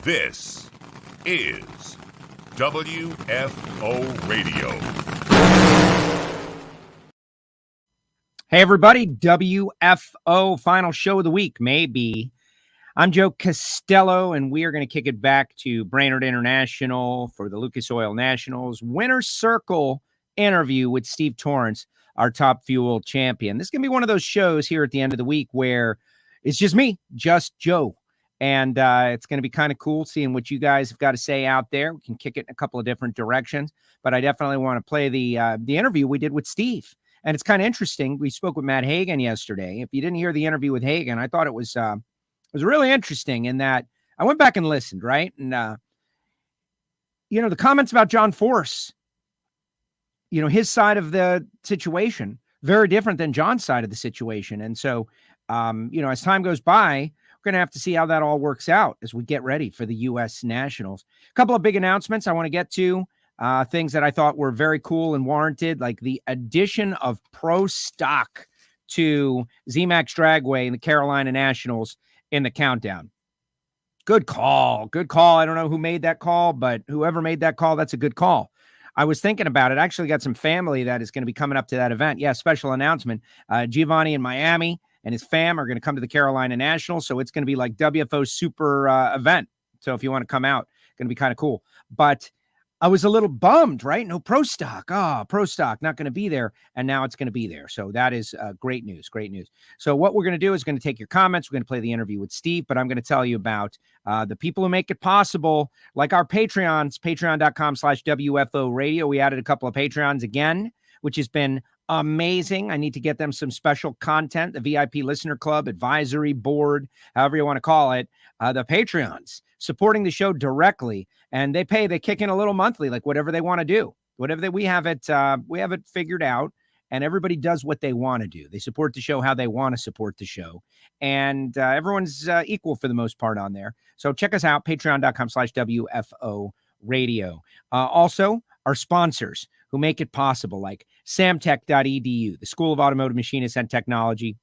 This is WFO Radio. Hey, everybody. WFO final show of the week, maybe. I'm Joe Castello, and we are going to kick it back to Brainerd International for the Lucas Oil Nationals Winner's Circle interview with Steve Torrence, our Top Fuel champion. This is going to be one of those shows here at the end of the week where it's just me, just Joe. And it's going to be kind of cool seeing what you guys have got to say out there. We can kick it in a couple of different directions, but I definitely want to play the interview we did with Steve. And it's kind of interesting. We spoke with Matt Hagan yesterday. If you didn't hear the interview with Hagan, I thought it was really interesting in that I went back and listened, right? And, the comments about John Force, his side of the situation, very different than John's side of the situation. And so, as time goes by, we're going to have to see how that all works out as we get ready for the U.S. Nationals. A couple of big announcements I want to get to, things that I thought were very cool and warranted, like the addition of pro stock to ZMAX Dragway and the Carolina Nationals in the countdown. Good call. Good call. I don't know who made that call, but whoever made that call, that's a good call. I was thinking about it. I actually got some family that is going to be coming up to that event. Yeah, special announcement. Giovanni in Miami and his fam are going to come to the Carolina Nationals. So it's going to be like WFO super event. So if you want to come out, it's going to be kind of cool. But I was a little bummed, right? No pro stock. Pro stock not going to be there. And now it's going to be there. So that is great news. Great news. So what we're going to do is going to take your comments. We're going to play the interview with Steve, but I'm going to tell you about the people who make it possible, like our Patreons, patreon.com/WFO radio. We added a couple of Patreons again, which has been amazing. I need to get them some special content, the VIP listener club, advisory board, however you want to call it, the Patreons supporting the show directly. And they kick in a little monthly, like whatever they want to do, we have it figured out, and everybody does what they want to do. They support the show how they want to support the show. And everyone's equal for the most part on there. So check us out, patreon.com/WFO radio. Also, our sponsors who make it possible, like samtech.edu, the School of Automotive Machinists and Technology.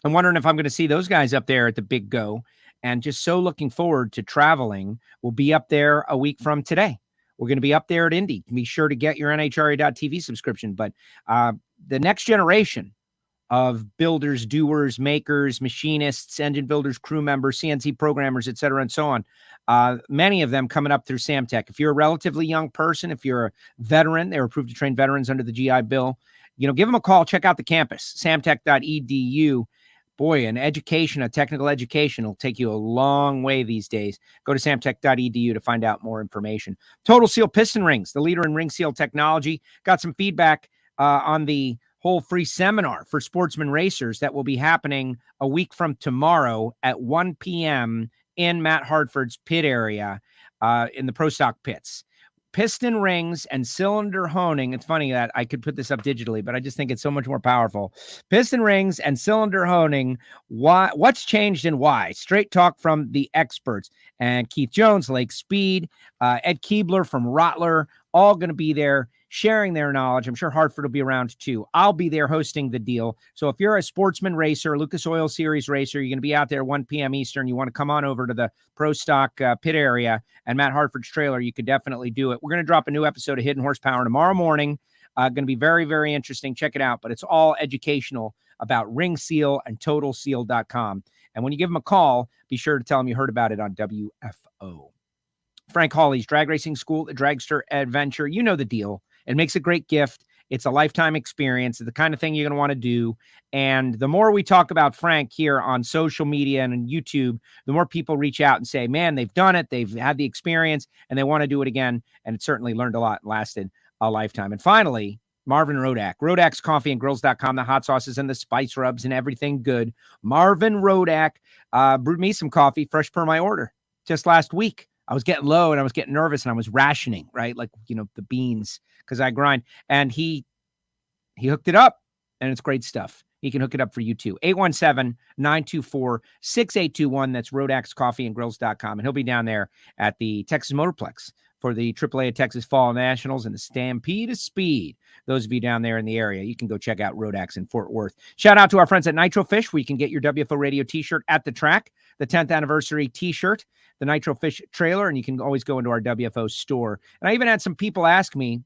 I'm wondering if I'm going to see those guys up there at the Big Go, and just so looking forward to traveling. We'll be up there a week from today. We're going to be up there at Indy. Be sure to get your NHRA.TV subscription. But the next generation of builders, doers, makers, machinists, engine builders, crew members, CNC programmers, et cetera, and so on. Many of them coming up through Samtech. If you're a relatively young person, if you're a veteran, they're approved to train veterans under the GI Bill. Give them a call. Check out the campus, samtech.edu. Boy, an education, a technical education will take you a long way these days. Go to samtech.edu to find out more information. Total Seal Piston Rings, the leader in ring seal technology. Got some feedback on the whole free seminar for sportsman racers that will be happening a week from tomorrow at 1 p.m. in Matt Hartford's pit area in the Pro Stock pits. Piston rings and cylinder honing. It's funny that I could put this up digitally, but I just think it's so much more powerful. Piston rings and cylinder honing. What's changed and why? Straight talk from the experts. And Keith Jones, Lake Speed, Ed Keebler from Rottler, all going to be there sharing their knowledge. I'm sure Hartford will be around too. I'll be there hosting the deal. So if you're a sportsman racer, Lucas Oil Series racer, you're going to be out there 1 p.m. Eastern. You want to come on over to the Pro Stock pit area and Matt Hartford's trailer, you could definitely do it. We're going to drop a new episode of Hidden Horsepower tomorrow morning. Going to be very, very interesting. Check it out. But it's all educational about Ring Seal and TotalSeal.com. And when you give them a call, be sure to tell them you heard about it on WFO. Frank Hawley's Drag Racing School, the Dragster Adventure. You know the deal. It makes a great gift. It's a lifetime experience. It's the kind of thing you're going to want to do. And the more we talk about Frank here on social media and on YouTube, the more people reach out and say, man, they've done it. They've had the experience and they want to do it again. And it certainly learned a lot and lasted a lifetime. And finally, Marvin Rodak, Rodak'sCoffeeandGrills.com, the hot sauces and the spice rubs and everything good. Marvin Rodak brewed me some coffee fresh per my order just last week. I was getting low and I was getting nervous and I was rationing, right? Like, the beans, because I grind. And he hooked it up and it's great stuff. He can hook it up for you too. 817-924-6821. That's Rodak'sCoffeeandGrills.com. And he'll be down there at the Texas Motorplex for the AAA Texas Fall Nationals and the Stampede of Speed. Those of you down there in the area, you can go check out Rodax in Fort Worth. Shout out to our friends at Nitro Fish, where you can get your WFO Radio t-shirt at the track, the 10th anniversary t-shirt, the Nitro Fish trailer, and you can always go into our WFO store. And I even had some people ask me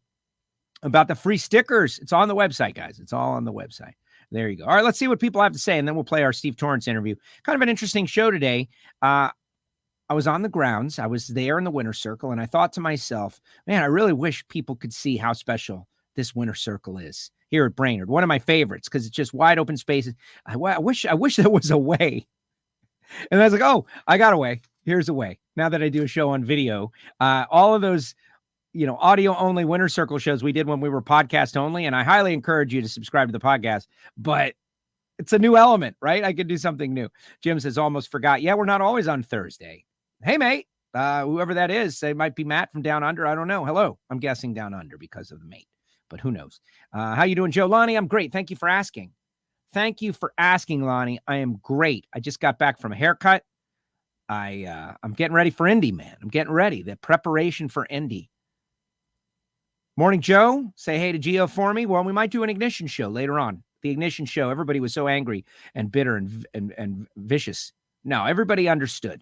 about the free stickers. It's on the website, guys. It's all on the website. There you go. All right, let's see what people have to say, and then we'll play our Steve Torrence interview. Kind of an interesting show today. I was on the grounds. I was there in the winter circle, and I thought to myself, man, I really wish people could see how special this winter circle is here at Brainerd. One of my favorites, because it's just wide open spaces. I wish there was a way. And I was like, oh, I got a way. Here's a way. Now that I do a show on video, all of those, audio only winter circle shows we did when we were podcast only. And I highly encourage you to subscribe to the podcast, but it's a new element, right? I could do something new. Jim says, almost forgot. Yeah, we're not always on Thursday. Hey, mate, whoever that is, they might be Matt from down under. I don't know. Hello. I'm guessing down under because of the mate, but who knows? How you doing, Joe? Lonnie, I'm great. Thank you for asking. Thank you for asking, Lonnie. I am great. I just got back from a haircut. I'm getting ready for Indy, man. I'm getting ready. The preparation for Indy. Morning, Joe. Say hey to Gio for me. Well, we might do an Ignition show later on. The Ignition show. Everybody was so angry and bitter and vicious. No, everybody understood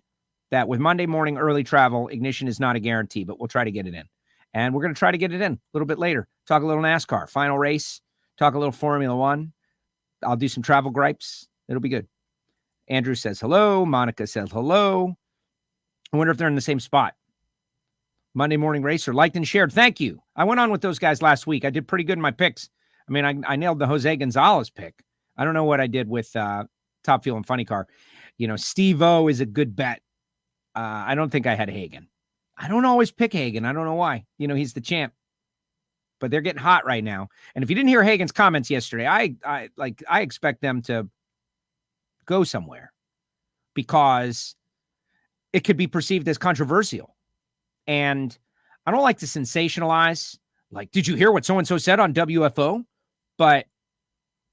that with Monday morning early travel, Ignition is not a guarantee, but we'll try to get it in. And we're going to try to get it in a little bit later. Talk a little NASCAR, final race, talk a little Formula One. I'll do some travel gripes. It'll be good. Andrew says hello. Monica says hello. I wonder if they're in the same spot. Monday Morning Racer, liked and shared. Thank you. I went on with those guys last week. I did pretty good in my picks. I mean, I nailed the Jose Gonzalez pick. I don't know what I did with Top Fuel and Funny Car. Steve-O is a good bet. I don't think I had Hagen. I don't always pick Hagen. I don't know why. He's the champ. But they're getting hot right now. And if you didn't hear Hagen's comments yesterday, I expect them to go somewhere because it could be perceived as controversial. And I don't like to sensationalize. Like, did you hear what so-and-so said on WFO? But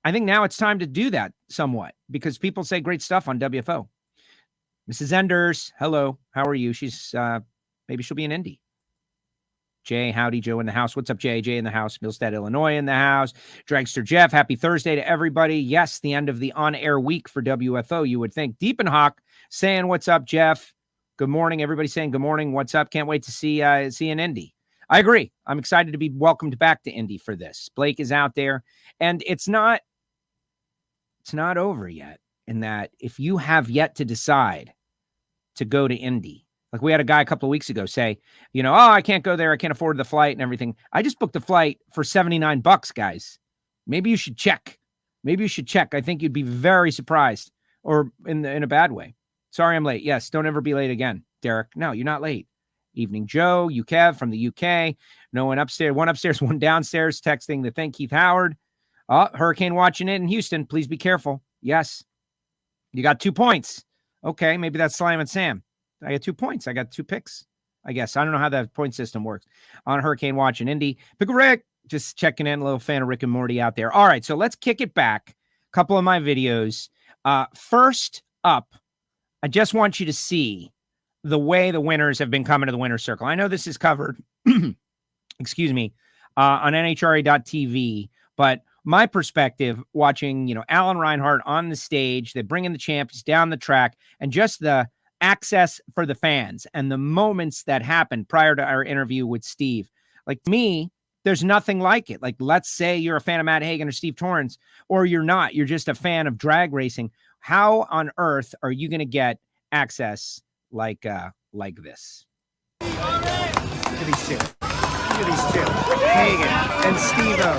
I think now it's time to do that somewhat because people say great stuff on WFO. Mrs. Enders, hello. How are you? She's maybe she'll be in Indy. Jay, howdy, Joe in the house. What's up, Jay? Jay in the house. Millstead, Illinois in the house. Dragster Jeff, happy Thursday to everybody. Yes, the end of the on-air week for WFO, you would think. Deep and Hawk saying, what's up, Jeff? Good morning. Everybody saying good morning. What's up? Can't wait to see an Indy. I agree. I'm excited to be welcomed back to Indy for this. Blake is out there, and it's not over yet in that if you have yet to decide to go to Indy, like we had a guy a couple of weeks ago say, I can't go there. I can't afford the flight and everything. I just booked the flight for $79, guys. Maybe you should check. I think you'd be very surprised or in a bad way. Sorry, I'm late. Yes. Don't ever be late again, Derek. No, you're not late. Evening, Joe, UKev from the UK. No one upstairs, one downstairs texting the thing, Keith Howard. Hurricane watching it in Houston. Please be careful. Yes. You got 2 points. Okay. Maybe that's Slime and Sam. I got 2 points. I got 2 picks, I guess. I don't know how that point system works on Hurricane Watch in Indy. Pickle Rick, just checking in. A little fan of Rick and Morty out there. All right. So let's kick it back. A couple of my videos. First up, I just want you to see the way the winners have been coming to the winner's circle. I know this is covered, excuse me, on NHRA.tv, but my perspective watching, Alan Reinhart on the stage, they bring in the champions down the track, and just the access for the fans and the moments that happened prior to our interview with Steve. Like, to me, there's nothing like it. Like, let's say you're a fan of Matt Hagan or Steve Torrence, or you're not. You're just a fan of drag racing. How on earth are you going to get access like this? Look at these two. Hagan and Steve-O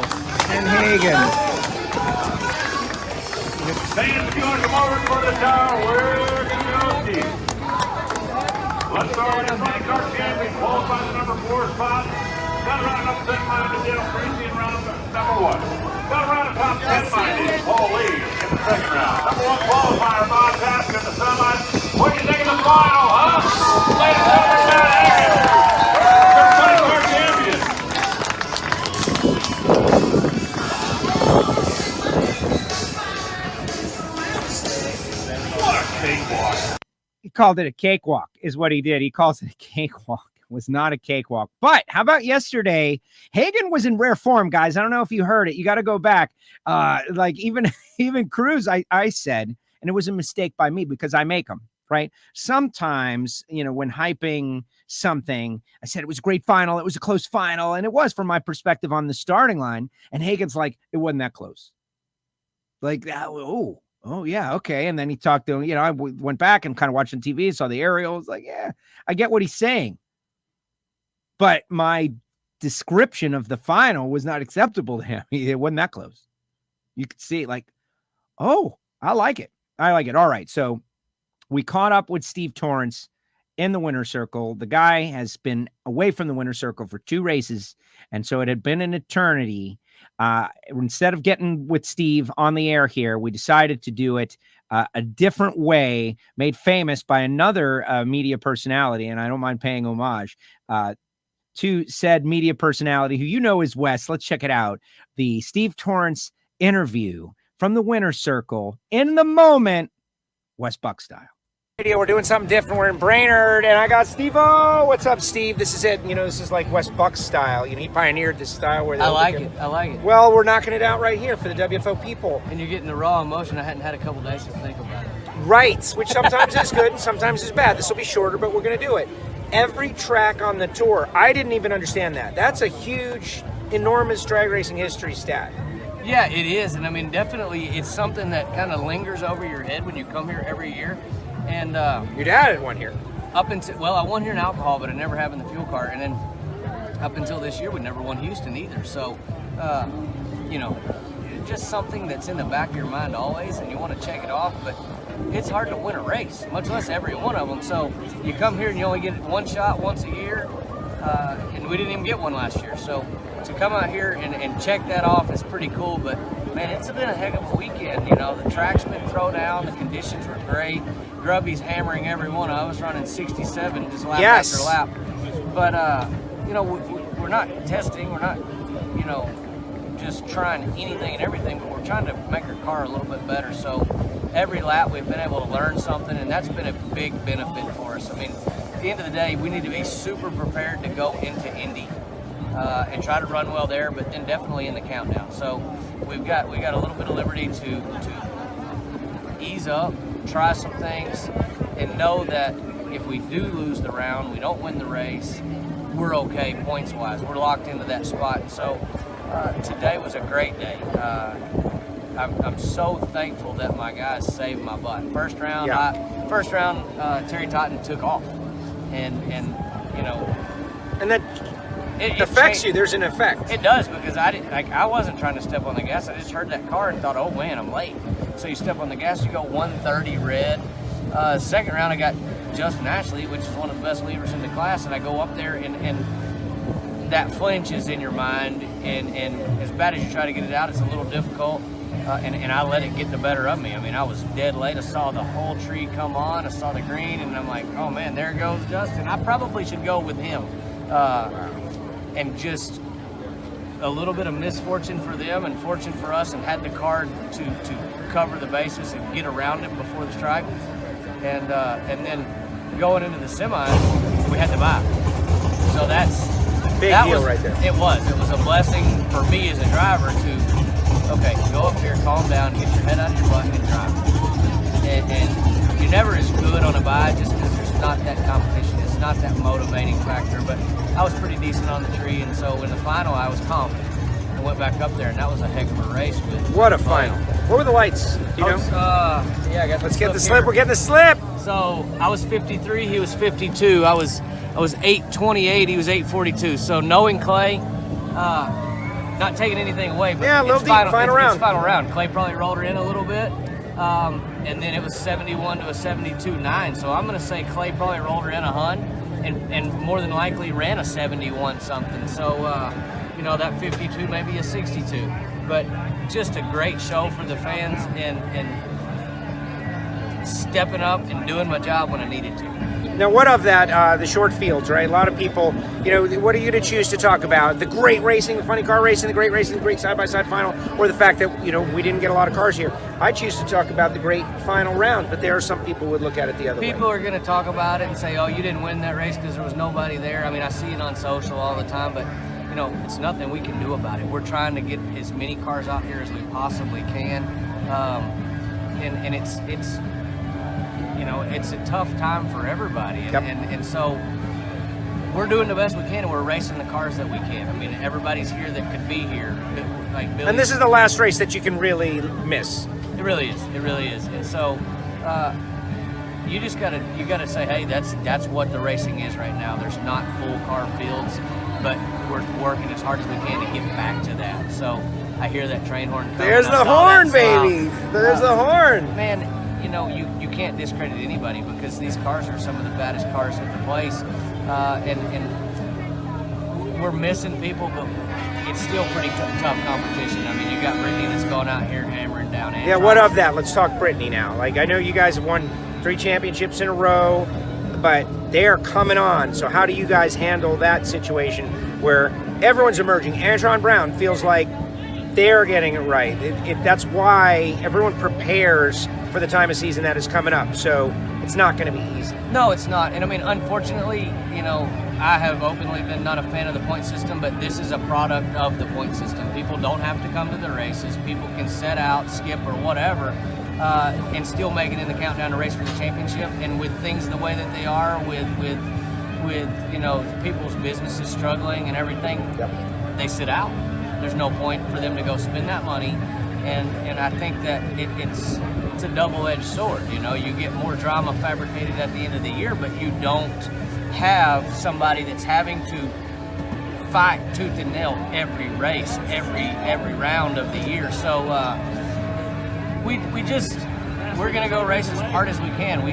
and Hagan. Fans, if you want to come over for the tower, we're going to go, Steve. Let's start with the Funny Car champion, qualified the number 4 spot. Got around up 10 miles to Dale Crazy in round number 1. Got around the top 10 miles, Paul Lee in the second round. Number 1 qualifier, Bob Task in the semis. What do you think of the final, huh? Ladies and gentlemen, Matt Hagan, your Funny Car champion. What a cakewalk. He called it a cakewalk, is what he did. He calls it a cakewalk. was not a cakewalk. But how about yesterday? Hagan was in rare form, guys. I don't know if you heard it. You got to go back. Like even Cruz, I said, and it was a mistake by me because I make them, right? Sometimes, when hyping something, I said it was a great final. It was a close final. And it was from my perspective on the starting line. And Hagan's like, it wasn't that close. Like, oh yeah, okay. And then he talked to him, I went back and kind of watching TV, saw the aerial. I was like, yeah, I get what he's saying. But my description of the final was not acceptable to him. It wasn't that close. You could see like, oh, I like it. All right. So we caught up with Steve Torrence in the winner's circle. The guy has been away from the winner's circle for 2 races. And so it had been an eternity. Instead of getting with Steve on the air here, we decided to do it a different way, made famous by another media personality. And I don't mind paying homage to said media personality who is Wes. Let's check it out. The Steve Torrence interview from the winner's circle in the moment, Wes Buck style. We're doing something different. We're in Brainerd, and I got Steve-O. What's up, Steve? This is it. This is like Wes Buck style. He pioneered this style. Where I like it. Well, we're knocking it out right here for the WFO people. And you're getting the raw emotion. I hadn't had a couple days to think about it. Right, which sometimes is good and sometimes is bad. This will be shorter, but we're going to do it. Every track on the tour, I didn't even understand that. That's a huge, enormous drag racing history stat. Yeah, it is. And I mean, definitely it's something that kind of lingers over your head when you come here every year. And your dad had one here. I won here in alcohol, but I never have in the fuel car. And then up until this year, we never won Houston either. So, just something that's in the back of your mind always, and you want to check it off. But it's hard to win a race, much less every one of them. So you come here and you only get one shot once a year, and we didn't even get one last year. So to come out here and check that off is pretty cool. But man, it's been a heck of a weekend. The track's been thrown down, the conditions were great. Grubby's hammering every one. I was running 67 just lap after lap. But we're not testing. We're not, just trying anything and everything. But we're trying to make our car a little bit better. So every lap we've been able to learn something, and that's been a big benefit for us. I mean, at the end of the day, we need to be super prepared to go into Indy and try to run well there, but then definitely in the countdown. So we got a little bit of liberty to ease up, try some things, and know that if we do lose the round, we don't win the race, we're okay points-wise. We're locked into that spot. So today was a great day. I'm so thankful that my guys saved my butt. First round, Terry Totten took off, and that it affects you. There's an effect. It does, because I wasn't trying to step on the gas. I just heard that car and thought, oh man, I'm late. So you step on the gas, you go 130 red. Second round, I got Justin Ashley, which is one of the best leaders in the class, and I go up there and that flinch is in your mind, and as bad as you try to get it out, it's a little difficult. And I let it get the better of me. I mean, I was dead late. I saw the whole tree come on. I saw the green, and I'm like, oh man, there goes Justin. I probably should go with him. And just a little bit of misfortune for them and fortune for us, and had the car to cover the bases and get around it before the stripe. And then going into the semis, we had to buy. So that was right there. It was a blessing for me as a driver to, okay, go up here, calm down, get your head out of your butt, and drive. And you're never as good on a bye just because there's not that competition. It's not that motivating factor. But I was pretty decent on the tree, and so in the final, I was confident. I went back up there, and that was a heck of a race. What a final. What were the lights? Do you know? I got Let's get the slip. We're getting the slip. So I was 53, he was 52. I was 8:28, he was 8:42. So knowing Clay, not taking anything away, but yeah, a little deep, final round. Clay probably rolled her in a little bit, and then it was 71 to a 72.9. So I'm going to say Clay probably rolled her in a hun, and more than likely ran a 71 something. So that 52 maybe a 62, but just a great show for the fans, and stepping up and doing my job when I needed to. Now, what of that, the short fields, right? A lot of people, what are you to choose to talk about? The great racing, the funny car racing, the great racing, the great side-by-side final, or the fact that, we didn't get a lot of cars here? I choose to talk about the great final round, but there are some people who would look at it the other way. People are going to talk about it and say, oh, you didn't win that race because there was nobody there. I mean, I see it on social all the time, but, it's nothing we can do about it. We're trying to get as many cars out here as we possibly can, and it's a tough time for everybody, and so we're doing the best we can, and we're racing the cars that we can. I mean, everybody's here that could be here, like Billy. And this is the last race that you can really miss. It really is. It really is. And so you gotta say, hey, that's what the racing is right now. There's not full car fields, but we're working as hard as we can to get back to that. So I hear that train horn coming. There's the horn, baby. There's the horn. Man, you can't discredit anybody because these cars are some of the baddest cars in the place, and we're missing people, but it's still pretty tough competition. I mean, you got Brittany that's going out here hammering down. Yeah, what of that? Let's talk Brittany now. Like, I know you guys have won 3 championships in a row, but they're coming on. So how do you guys handle that situation where everyone's emerging? Antron Brown feels like they're getting it right. That's why everyone prepares for the time of season that is coming up. So it's not going to be easy. No, it's not. And I mean, unfortunately, I have openly been not a fan of the point system, but this is a product of the point system. People don't have to come to the races. People can set out, skip, or whatever, and still make it in the countdown to race for the championship. And with things the way that they are, with people's businesses struggling and everything, they sit out. There's no point for them to go spend that money. And I think that it's a double-edged sword. You get more drama fabricated at the end of the year, but you don't have somebody that's having to fight tooth and nail every race, every round of the year. So we're gonna go race as hard as we can.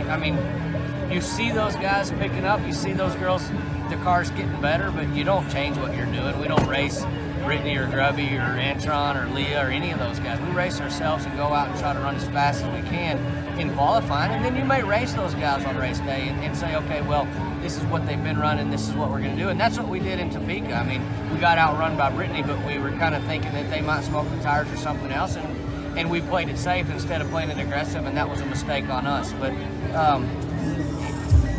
You see those guys picking up, you see those girls, the cars getting better, but you don't change what you're doing. We don't race Brittany or Grubby or Antron or Leah or any of those guys. We race ourselves and go out and try to run as fast as we can in qualifying, and then you may race those guys on race day and say, okay, well, this is what they've been running, this is what we're going to do. And that's what we did in Topeka. I mean, we got outrun by Brittany, but we were kind of thinking that they might smoke the tires or something else, and we played it safe instead of playing it aggressive, and that was a mistake on us. But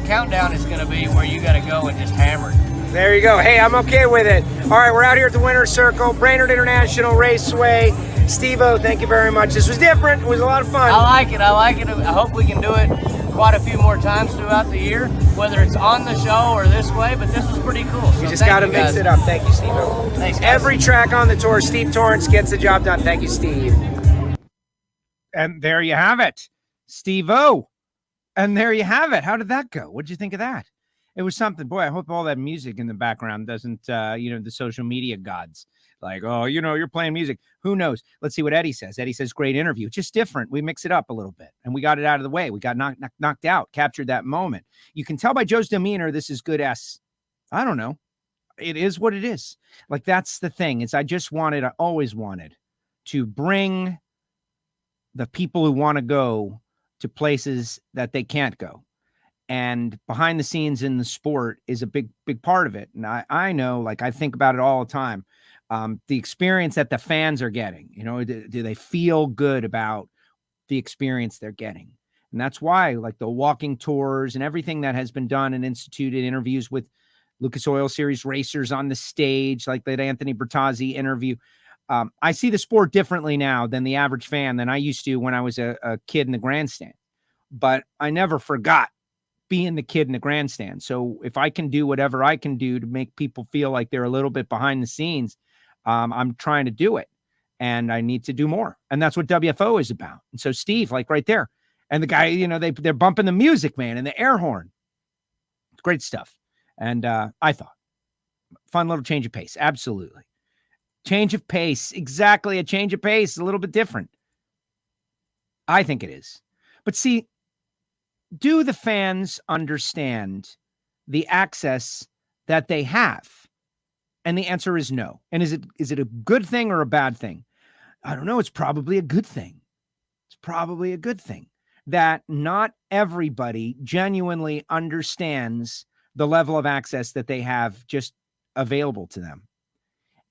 countdown is going to be where you got to go and just hammer it. There you go. Hey, I'm okay with it. All right, we're out here at the Winner's Circle, Brainerd International Raceway. Steve-O, thank you very much. This was different. It was a lot of fun. I like it. I hope we can do it quite a few more times throughout the year, whether it's on the show or this way, but this was pretty cool. So you just got to mix it up. Thank you, Steve-O. Thanks, guys. Every track on the tour, Steve Torrence gets the job done. Thank you, Steve. And there you have it, Steve-O. And there you have it. How did that go? What did you think of that? It was something. Boy, I hope all that music in the background doesn't, the social media gods, like, oh, you're playing music. Who knows? Let's see what Eddie says. Eddie says, great interview. Just different. We mix it up a little bit, and we got it out of the way. We got knocked out, captured that moment. You can tell by Joe's demeanor, this is good I don't know. It is what it is. Like, that's the thing. I always wanted to bring the people who want to go to places that they can't go. And behind the scenes in the sport is a big, big part of it. And I know, like, I think about it all the time. The experience that the fans are getting, do they feel good about the experience they're getting? And that's why, like, the walking tours and everything that has been done and instituted, interviews with Lucas Oil Series racers on the stage, like that Anthony Bertazzi interview. I see the sport differently now than the average fan than I used to when I was a kid in the grandstand. But I never forgot being the kid in the grandstand. So if I can do whatever I can do to make people feel like they're a little bit behind the scenes, I'm trying to do it, and I need to do more. And that's what WFO is about. And so Steve, like right there, and the guy, they're bumping the music, man, and the air horn. It's great stuff. And I thought, fun little change of pace. Absolutely. Change of pace. Exactly. A change of pace. A little bit different. I think it is. But see, do the fans understand the access that they have? And the answer is no. And is it a good thing or a bad thing? I don't know. It's probably a good thing. It's probably a good thing. that not everybody genuinely understands the level of access that they have just available to them.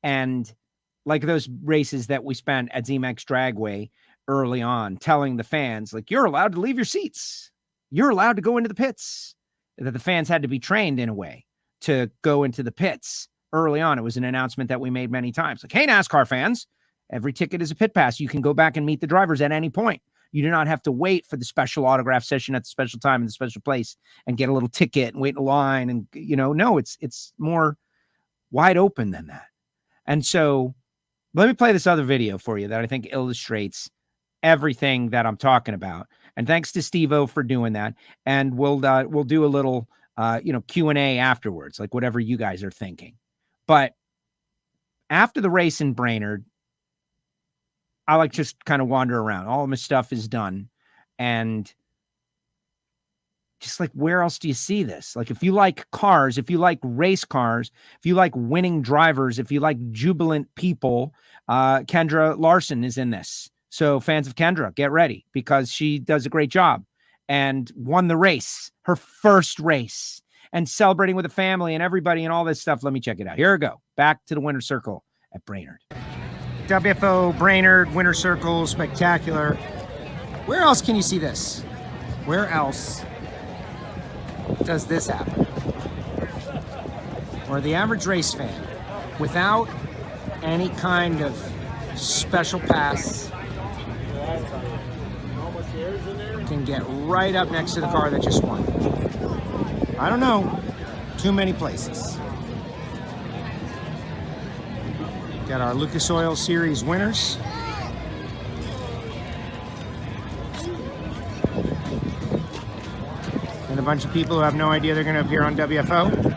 And like those races that we spent at ZMAX Dragway early on, telling the fans, like, you're allowed to leave your seats. You're allowed to go into the pits. That the fans had to be trained in a way to go into the pits early on. It was an announcement that we made many times. Like, hey, NASCAR fans, every ticket is a pit pass. You can go back and meet the drivers at any point. You do not have to wait for the special autograph session at the special time in the special place and get a little ticket and wait in a line. And, no, it's more wide open than that. And so let me play this other video for you that I think illustrates everything that I'm talking about. And thanks to Steve-O for doing that. And we'll do a little, Q&A afterwards, like whatever you guys are thinking. But after the race in Brainerd, I like just kind of wander around. All of my stuff is done. And just like, where else do you see this? Like, if you like cars, if you like race cars, if you like winning drivers, if you like jubilant people, Kendra Larson is in this. So fans of Kendra, get ready, because she does a great job and won the race, her first race, and celebrating with the family and everybody and all this stuff. Let me check it out. Here we go. Back to the winner's circle at Brainerd. WFO Brainerd winner's circle, spectacular. Where else can you see this? Where else does this happen? Or the average race fan, without any kind of special pass, can get right up next to the car that just won. I don't know, too many places. Got our Lucas Oil Series winners. And a bunch of people who have no idea they're going to appear on WFO.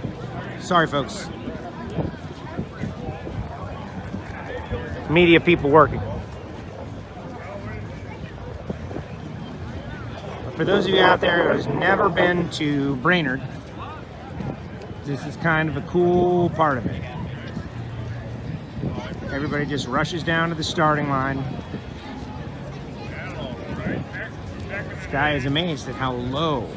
Sorry, folks. Media people working. But for those of you out there who has never been to Brainerd, this is kind of a cool part of it. Everybody just rushes down to the starting line. This guy is amazed at how low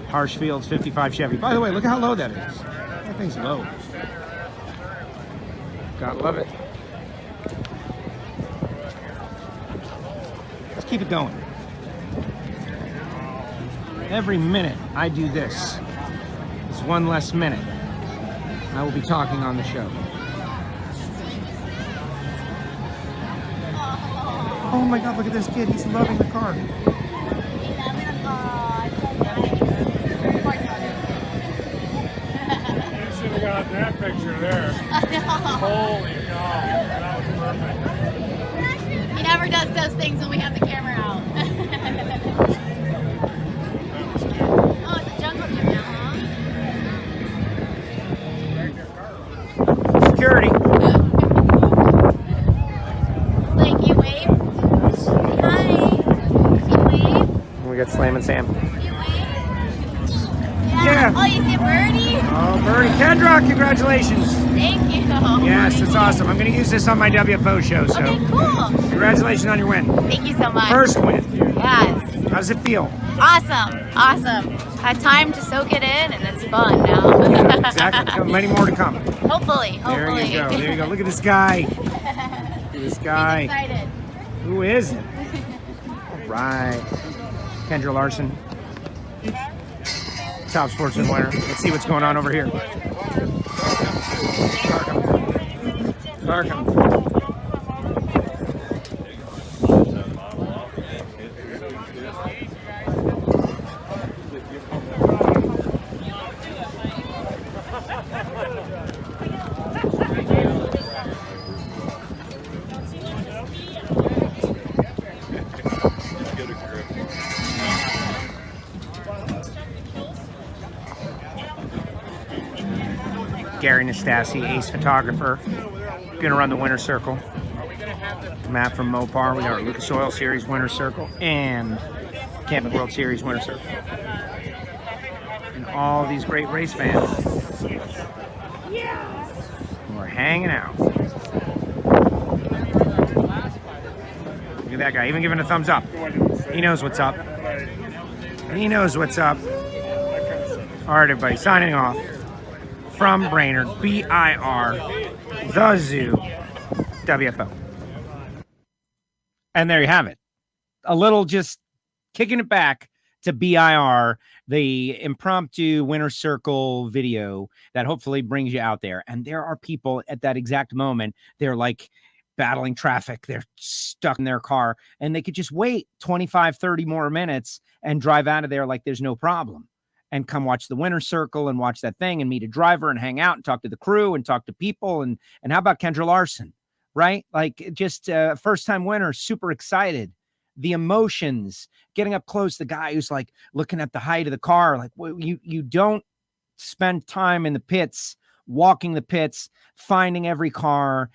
Harshfield's 55 Chevy. By the way, look at how low that is. That thing's low. Gotta love it. Let's keep it going. Every minute I do this is one less minute I will be talking on the show. Oh my God, look at this kid. He's loving the car. You should have got that picture there. Holy cow, that was perfect. He never does those things when we have the camera out. Oh, it's a jungle gym now, huh? Security. Like, you wave? Hi. You wave? We got Slam and Sam. You wave? Yeah. Oh, you see a birdie? Oh, Birdie. Kendra, congratulations. Thank you. Yes, it's awesome. I'm going to use this on my WFO show, so Okay, cool. congratulations on your win. Thank you so much. First win. Yes. How does it feel? Awesome. Awesome. Had time to soak it in, and it's fun now. Yeah, exactly. Many more to come. Hopefully. There you go. There you go. Look at this guy. Look at this guy. He's excited. Who is it? All right. Kendra Larson. Top sportsman winner. Let's see what's going on over here. Larkham. Gary Nastasi, ace photographer, gonna run the winner's circle. Matt from Mopar, we got our Lucas Oil Series winner's circle and Camping World Series winner's circle. And all these great race fans who are hanging out. Look at that guy, even giving a thumbs up. He knows what's up. He knows what's up. All right, everybody, signing off from Brainerd, BIR, the Zoo, WFO. And there you have it. A little just kicking it back to BIR, the impromptu winner's circle video that hopefully brings you out there. And there are people at that exact moment, they're like battling traffic. They're stuck in their car and they could just wait 25, 30 more minutes and drive out of there like there's no problem and come watch the winner's circle and watch that thing and meet a driver and hang out and talk to the crew and talk to people. And how about Kendra Larson, right? Like just first time winner, super excited. The emotions, getting up close, the guy who's like looking at the height of the car, like well, you don't spend time in the pits, walking the pits, finding every car,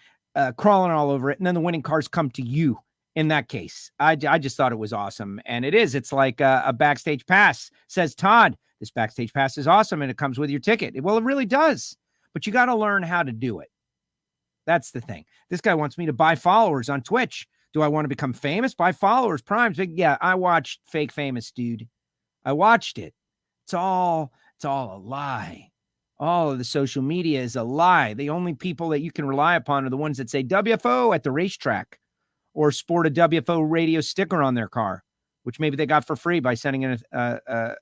crawling all over it, and then the winning cars come to you. In that case, I just thought it was awesome, and it is. It's like a backstage pass. Says Todd, this backstage pass is awesome, and it comes with your ticket. Well, it really does, but you got to learn how to do it. That's the thing. This guy wants me to buy followers on Twitch. Do I want to become famous? Buy followers, primes. Yeah, I watched Fake Famous, dude. I watched it. It's all a lie. All of the social media is a lie. The only people that you can rely upon are the ones that say WFO at the racetrack or sport a WFO radio sticker on their car, which maybe they got for free by sending in a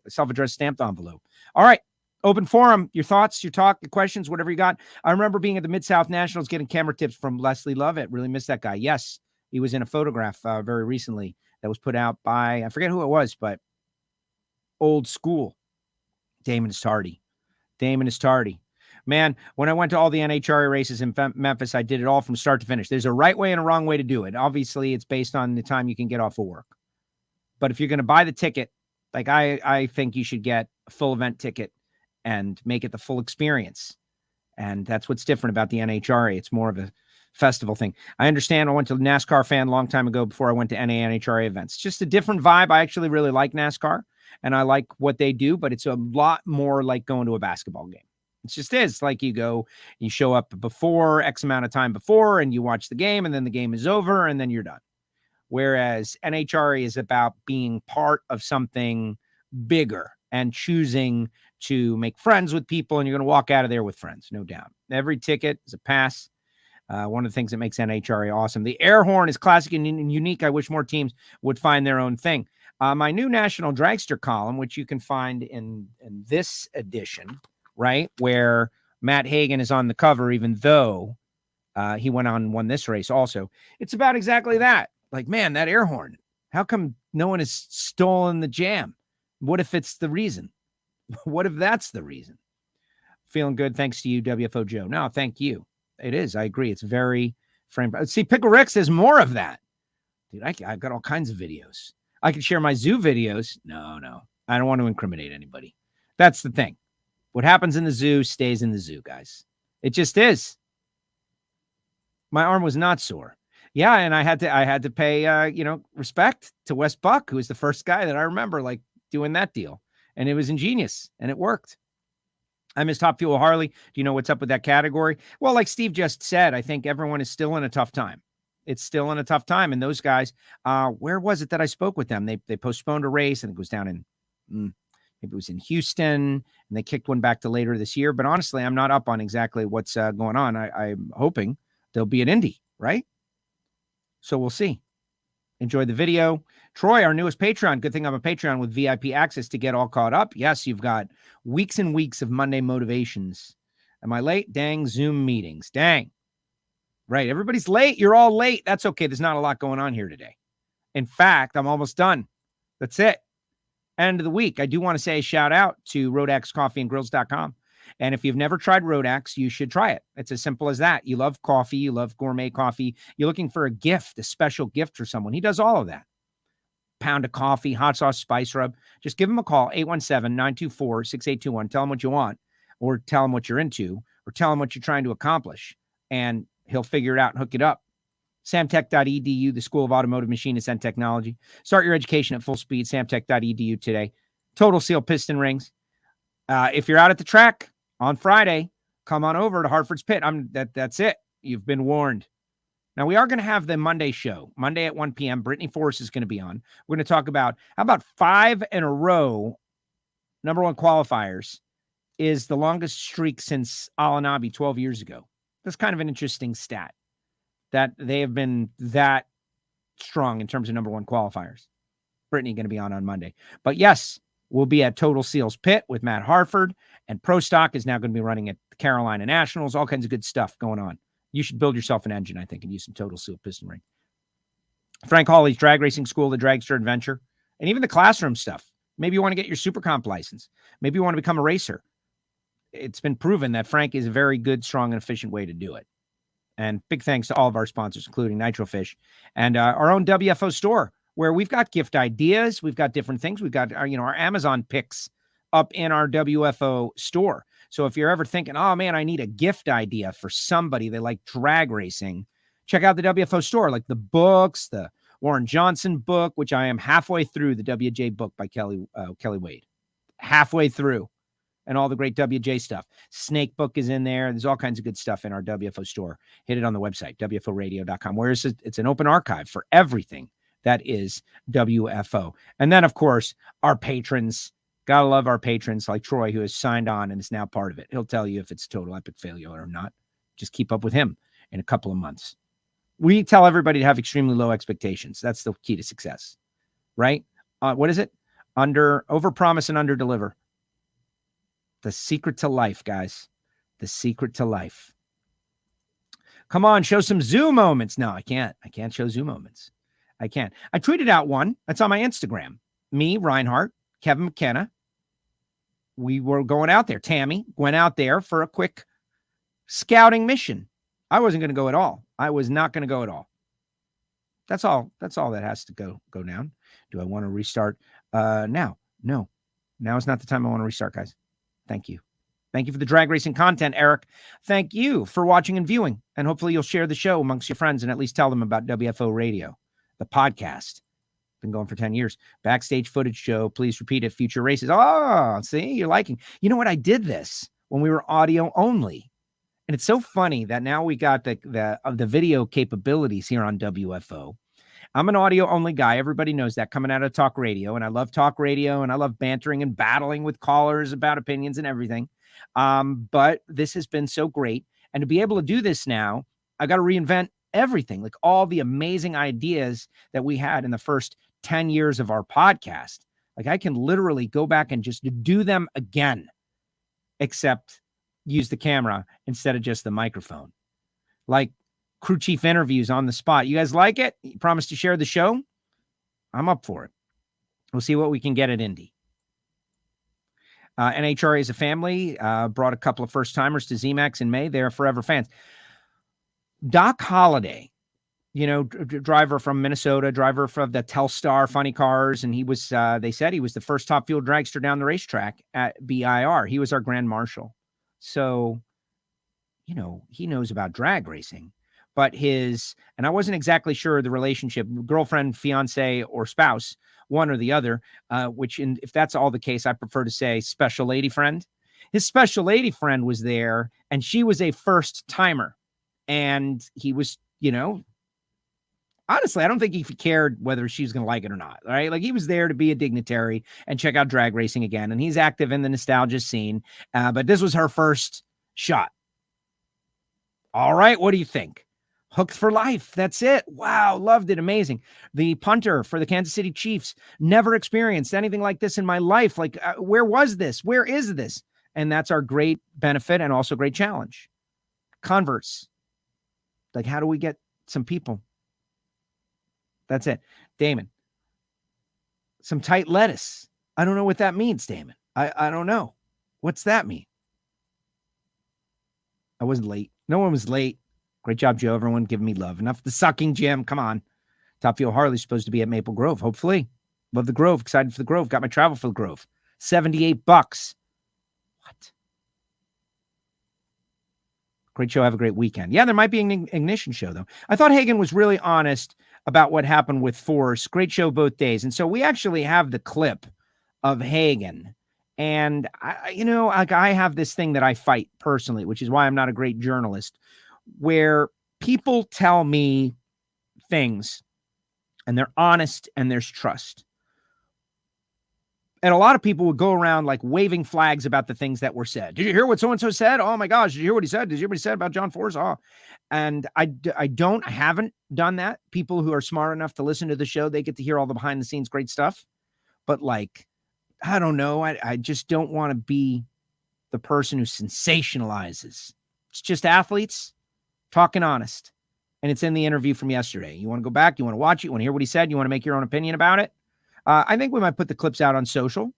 self-addressed stamped envelope. All right. Open forum, your thoughts, your talk, your questions, whatever you got. I remember being at the Mid-South Nationals getting camera tips from Leslie Lovett. Really missed that guy. Yes. He was in a photograph very recently that was put out by, I forget who it was, but old school. Damon is tardy. Man, when I went to all the NHRA races in Memphis, I did it all from start to finish. There's a right way and a wrong way to do it. Obviously, it's based on the time you can get off of work. But if you're going to buy the ticket, like I think you should get a full event ticket and make it the full experience. And that's what's different about the NHRA. It's more of a festival thing. I understand. I went to a NASCAR fan a long time ago before I went to NHRA events. Just a different vibe. I actually really like NASCAR and I like what they do, but it's a lot more like going to a basketball game. It just is like you show up before X amount of time before and you watch the game and then the game is over and then you're done. Whereas NHRA is about being part of something bigger and choosing to make friends with people, and you're going to walk out of there with friends, no doubt. Every ticket is a pass. One of the things that makes NHRA awesome. The air horn is classic and unique. I wish more teams would find their own thing. My new National Dragster column, which you can find in this edition, right, where Matt Hagan is on the cover, even though he went on and won this race also. It's about exactly that. Like, man, that air horn. How come no one has stolen the jam? What if it's the reason? What if that's the reason? Feeling good. Thanks to you, WFO Joe. No, thank you. It is. I agree. It's very frame. See, Pickle Rick says more of that. Dude, I've got all kinds of videos. I can share my zoo videos. No. I don't want to incriminate anybody. That's the thing. What happens in the zoo stays in the zoo, guys. It just is. My arm was not sore. Yeah, and I had to pay respect to Wes Buck, who was the first guy that I remember like doing that deal. And it was ingenious and it worked. I miss Top Fuel Harley. Do you know what's up with that category? Well, like Steve just said, I think everyone is still in a tough time. It's still in a tough time. And those guys, where was it that I spoke with them? They postponed a race. I think it was down in, maybe it was in Houston, and they kicked one back to later this year. But honestly, I'm not up on exactly what's going on. I'm hoping there'll be an Indy, right? So we'll see. Enjoy the video. Troy, our newest Patreon. Good thing I'm a Patreon with VIP access to get all caught up. Yes, you've got weeks and weeks of Monday motivations. Am I late? Dang, Zoom meetings. Dang. Right. Everybody's late. You're all late. That's okay. There's not a lot going on here today. In fact, I'm almost done. That's it. End of the week. I do want to say a shout out to RoadAxeCoffeeandGrills.com. And if you've never tried Rodax, you should try it. It's as simple as that. You love coffee. You love gourmet coffee. You're looking for a gift, a special gift for someone. He does all of that. Pound of coffee, hot sauce, spice rub. Just give him a call, 817-924-6821. Tell him what you want, or tell him what you're into, or tell him what you're trying to accomplish, and he'll figure it out and hook it up. Samtech.edu, the School of Automotive Machinists and Technology. Start your education at full speed, samtech.edu today. Total Seal Piston Rings. If you're out at the track on Friday, come on over to Hartford's Pit. That's it. You've been warned. Now, we are going to have the Monday show. Monday at 1 p.m., Brittany Force is going to be on. We're going to talk about how about 5 in a row number one qualifiers is the longest streak since Al-Anabi 12 years ago. That's kind of an interesting stat that they have been that strong in terms of number one qualifiers. Brittany going to be on Monday. But yes, we'll be at Total Seals Pit with Matt Harford, and Pro Stock is now going to be running at the Carolina Nationals. All kinds of good stuff going on. You should build yourself an engine, I think, and use some Total Seal piston ring. Frank Hawley's Drag Racing School, the Dragster Adventure, and even the classroom stuff. Maybe you want to get your Super Comp license. Maybe you want to become a racer. It's been proven that Frank is a very good, strong, and efficient way to do it. And big thanks to all of our sponsors, including Nitrofish and our own WFO store, where we've got gift ideas. We've got different things. We've got our Amazon picks up in our WFO store. So if you're ever thinking, oh man, I need a gift idea for somebody they like drag racing, check out the WFO store, like the books, the Warren Johnson book, which I am halfway through, the WJ book by Kelly Wade, halfway through, and all the great WJ stuff. Snake book is in there. There's all kinds of good stuff in our WFO store. Hit it on the website, WFOradio.com, where it's an open archive for everything that is WFO. And then, of course, our patrons. Gotta love our patrons like Troy, who has signed on and is now part of it. He'll tell you if it's a total epic failure or not. Just keep up with him in a couple of months. We tell everybody to have extremely low expectations. That's the key to success, right? What is it? Over promise and under deliver. The secret to life, guys. The secret to life. Come on, show some zoo moments. No, I can't. I can't show zoo moments. I can't. I tweeted out one. That's on my Instagram. Me, Reinhardt, Kevin McKenna. We were going out there. Tammy went out there for a quick scouting mission. I wasn't going to go at all. I was not going to go at all. That's all. That's all that has to go down. Do I want to restart now? No. Now is not the time I want to restart, guys. Thank you. Thank you for the drag racing content, Eric. Thank you for watching and viewing. And hopefully you'll share the show amongst your friends and at least tell them about WFO Radio, the podcast. Been going for 10 years. Backstage footage show. Please repeat it. Future races. Oh, see, you're liking. You know what? I did this when we were audio only. And it's so funny that now we got the video capabilities here on WFO. I'm an audio only guy. Everybody knows that, coming out of talk radio. And I love talk radio and I love bantering and battling with callers about opinions and everything. But this has been so great. And to be able to do this now, I got to reinvent everything, like all the amazing ideas that we had in the first 10 years of our podcast. Like I can literally go back and just do them again, except use the camera instead of just the microphone. Like crew chief interviews on the spot. You guys like it? You promise to share the show? I'm up for it. We'll see what we can get at Indy. NHRA is a family. Brought a couple of first timers to ZMAX in May. They're forever fans. Doc Holliday, driver from Minnesota, driver from the Telstar Funny Cars. And he was, they said he was the first Top Fuel dragster down the racetrack at BIR. He was our grand marshal. So, he knows about drag racing, but and I wasn't exactly sure the relationship, girlfriend, fiance, or spouse, one or the other, if that's all the case, I prefer to say special lady friend. His special lady friend was there and she was a first timer. And he was, honestly, I don't think he cared whether she was going to like it or not. Right? Like he was there to be a dignitary and check out drag racing again. And he's active in the nostalgia scene. But this was her first shot. All right. What do you think? Hooked for life. That's it. Wow. Loved it. Amazing. The punter for the Kansas City Chiefs. Never experienced anything like this in my life. Like, where was this? Where is this? And that's our great benefit and also great challenge. Converts. Like, how do we get some people? That's it. Damon. Some tight lettuce. I don't know what that means, Damon. I don't know. What's that mean? I wasn't late. No one was late. Great job, Joe. Everyone giving me love. Enough of the sucking, Jim. Come on. Top Fuel Harley's supposed to be at Maple Grove. Hopefully. Love the Grove. Excited for the Grove. Got my travel for the Grove. $78. What? Great show. Have a great weekend. Yeah, there might be an ignition show, though. I thought Hagen was really honest about what happened with Force. Great show both days. And so we actually have the clip of Hagen. And, I have this thing that I fight personally, which is why I'm not a great journalist, where people tell me things and they're honest and there's trust. And a lot of people would go around like waving flags about the things that were said. Did you hear what so-and-so said? Oh my gosh. Did you hear what he said? Did you hear what he said about John Force? Oh, and I haven't done that. People who are smart enough to listen to the show, they get to hear all the behind the scenes great stuff. But like, I don't know. I just don't want to be the person who sensationalizes. It's just athletes talking honest. And it's in the interview from yesterday. You want to go back? You want to watch it? You want to hear what he said? You want to make your own opinion about it? I think we might put the clips out on social.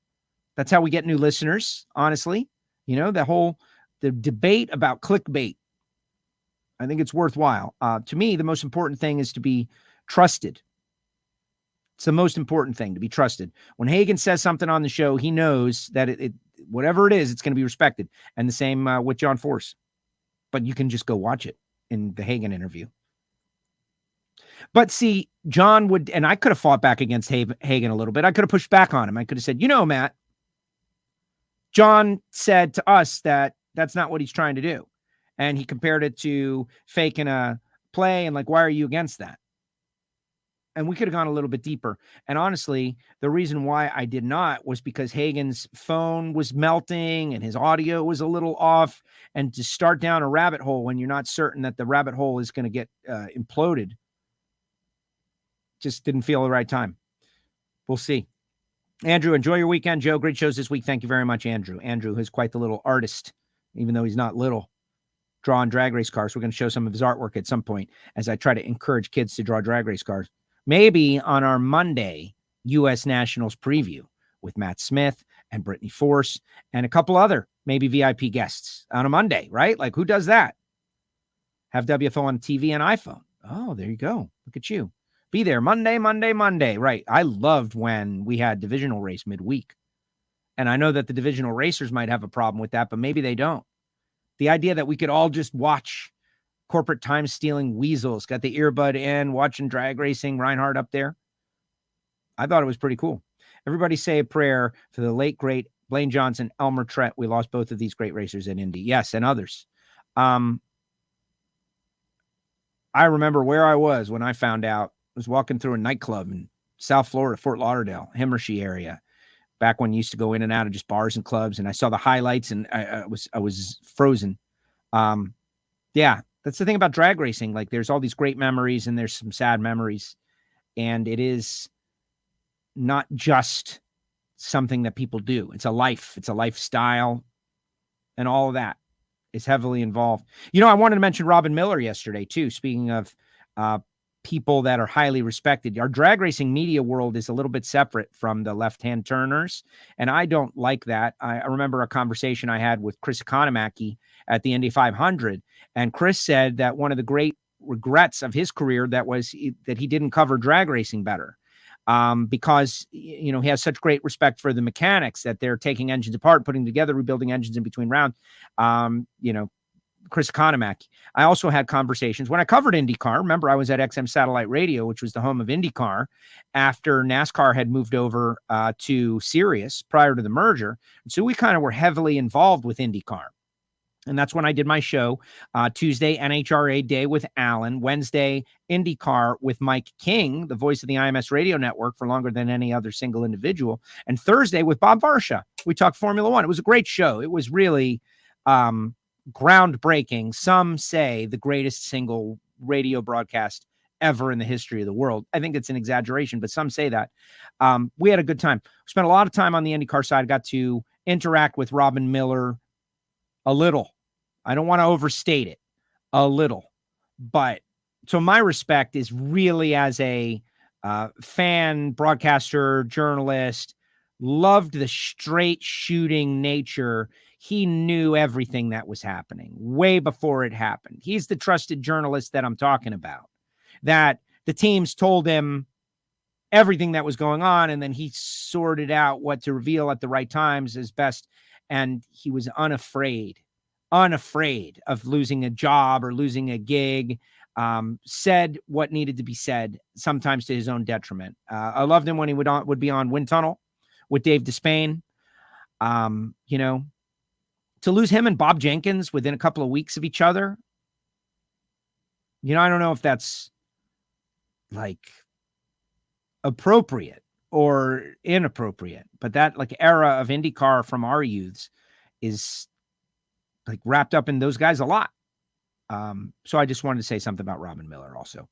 That's how we get new listeners, honestly. You know, the debate about clickbait. I think it's worthwhile. To me, the most important thing is to be trusted. It's the most important thing, to be trusted. When Hagan says something on the show, he knows that it whatever it is, it's going to be respected. And the same with John Force. But you can just go watch it in the Hagan interview. But see, John would, and I could have fought back against Hagan a little bit. I could have pushed back on him. I could have said, Matt, John said to us that that's not what he's trying to do. And he compared it to faking a play and like, why are you against that? And we could have gone a little bit deeper. And honestly, the reason why I did not was because Hagan's phone was melting and his audio was a little off. And to start down a rabbit hole when you're not certain that the rabbit hole is going to get imploded, just didn't feel the right time. We'll see. Andrew, enjoy your weekend. Joe, great shows this week. Thank you very much, Andrew. Andrew is quite the little artist, even though he's not little. Drawing drag race cars. We're going to show some of his artwork at some point as I try to encourage kids to draw drag race cars. Maybe on our Monday U.S. Nationals preview with Matt Smith and Brittany Force and a couple other maybe VIP guests on a Monday, right? Like, who does that? Have WFO on TV and iPhone. Oh, there you go. Look at you. Be there Monday. Right. I loved when we had divisional race midweek. And I know that the divisional racers might have a problem with that, but maybe they don't. The idea that we could all just watch corporate time stealing weasels, got the earbud in, watching drag racing, Reinhardt up there. I thought it was pretty cool. Everybody say a prayer for the late, great Blaine Johnson, Elmer Trent. We lost both of these great racers in Indy. Yes, and others. I remember where I was when I found out. I was walking through a nightclub in South Florida, Fort Lauderdale, Himmershey area, back when you used to go in and out of just bars and clubs. And I saw the highlights and I was frozen. Yeah, that's the thing about drag racing. Like, there's all these great memories and there's some sad memories. And it is not just something that people do. It's a life. It's a lifestyle. And all of that is heavily involved. I wanted to mention Robin Miller yesterday, too. Speaking of people that are highly respected. Our drag racing media world is a little bit separate from the left-hand turners, and I don't like that. I remember a conversation I had with Chris Economaki at the Indy 500, and Chris said that one of the great regrets of his career that he didn't cover drag racing better, because he has such great respect for the mechanics that they're taking engines apart, putting together, rebuilding engines in between rounds. Chris Economaki. I also had conversations when I covered IndyCar. Remember, I was at XM Satellite Radio, which was the home of IndyCar, after NASCAR had moved over to Sirius prior to the merger. And so we kind of were heavily involved with IndyCar. And that's when I did my show. Tuesday, NHRA Day with Alan. Wednesday, IndyCar with Mike King, the voice of the IMS radio network for longer than any other single individual. And Thursday with Bob Varsha. We talked Formula One. It was a great show. It was really groundbreaking. Some say the greatest single radio broadcast ever in the history of the world. I think it's an exaggeration, but some say that. We had a good time. We spent a lot of time on the IndyCar side. Got to interact with Robin Miller a little. I don't want to overstate it. A little. But so my respect is really as a fan, broadcaster, journalist, loved the straight shooting nature. He knew everything that was happening way before it happened. He's the trusted journalist that I'm talking about, that the teams told him everything that was going on, and then he sorted out what to reveal at the right times as best. And he was unafraid of losing a job or losing a gig, said what needed to be said, sometimes to his own detriment. I loved him when he would be on Wind Tunnel with Dave Despain. To lose him and Bob Jenkins within a couple of weeks of each other, I don't know if that's like appropriate or inappropriate, but that like era of IndyCar from our youths is like wrapped up in those guys a lot. So I just wanted to say something about Robin Miller also.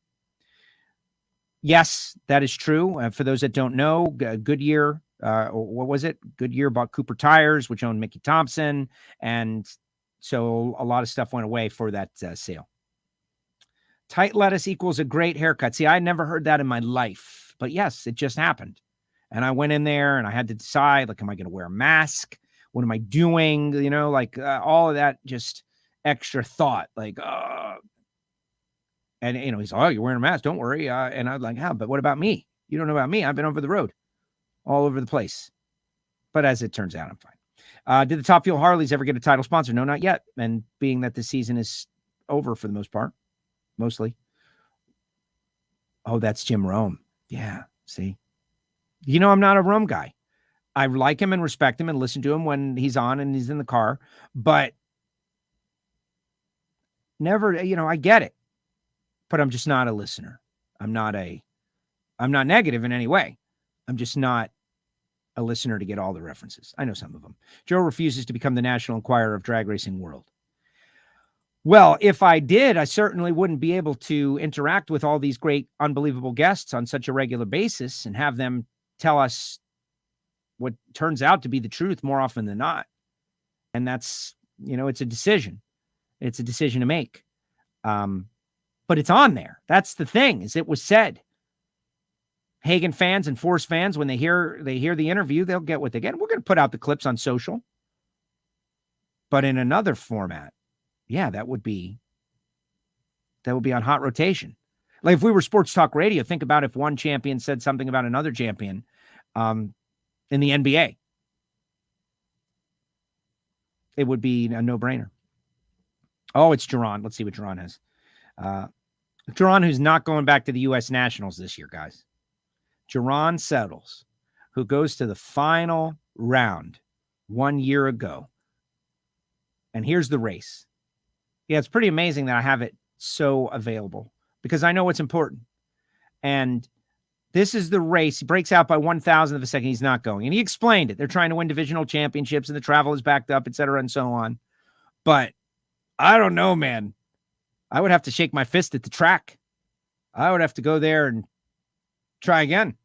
Yes, that is true. For those that don't know, Goodyear, what was it? Goodyear bought Cooper Tires, which owned Mickey Thompson. And so a lot of stuff went away for that sale. Tight lettuce equals a great haircut. See, I never heard that in my life, but yes, it just happened. And I went in there and I had to decide, like, am I going to wear a mask? What am I doing? All of that, just extra thought, and, he's, oh, you're wearing a mask. Don't worry. And I'm like, but what about me? You don't know about me. I've been over the road all over the place. But as it turns out, I'm fine. Did the Top Fuel Harleys ever get a title sponsor? No, not yet. And being that the season is over for the most part, mostly. Oh, that's Jim Rome. Yeah. See, I'm not a Rome guy. I like him and respect him and listen to him when he's on and he's in the car, but never, I get it. But I'm just not a listener. I'm not negative in any way. I'm just not a listener to get all the references. I know some of them. Joe refuses to become the National Enquirer of Drag Racing World. Well, if I did, I certainly wouldn't be able to interact with all these great, unbelievable guests on such a regular basis and have them tell us what turns out to be the truth more often than not. And that's, it's a decision. It's a decision to make. But it's on there. That's the thing, is it was said. Hagen fans and Force fans, when they hear the interview, they'll get what they get. We're going to put out the clips on social. But in another format, yeah, that would be on hot rotation. Like if we were sports talk radio, think about if one champion said something about another champion in the NBA. It would be a no-brainer. Oh, it's Jerron. Let's see what Jerron has. Jerron, who's not going back to the U.S. Nationals this year, guys. Jerron Settles, who goes to the final round 1 year ago. And here's the race. Yeah, it's pretty amazing that I have it so available because I know what's important. And this is the race. He breaks out by 1,000th of a second. He's not going. And he explained it. They're trying to win divisional championships and the travel is backed up, et cetera, and so on. But I don't know, man. I would have to shake my fist at the track. I would have to go there and try again.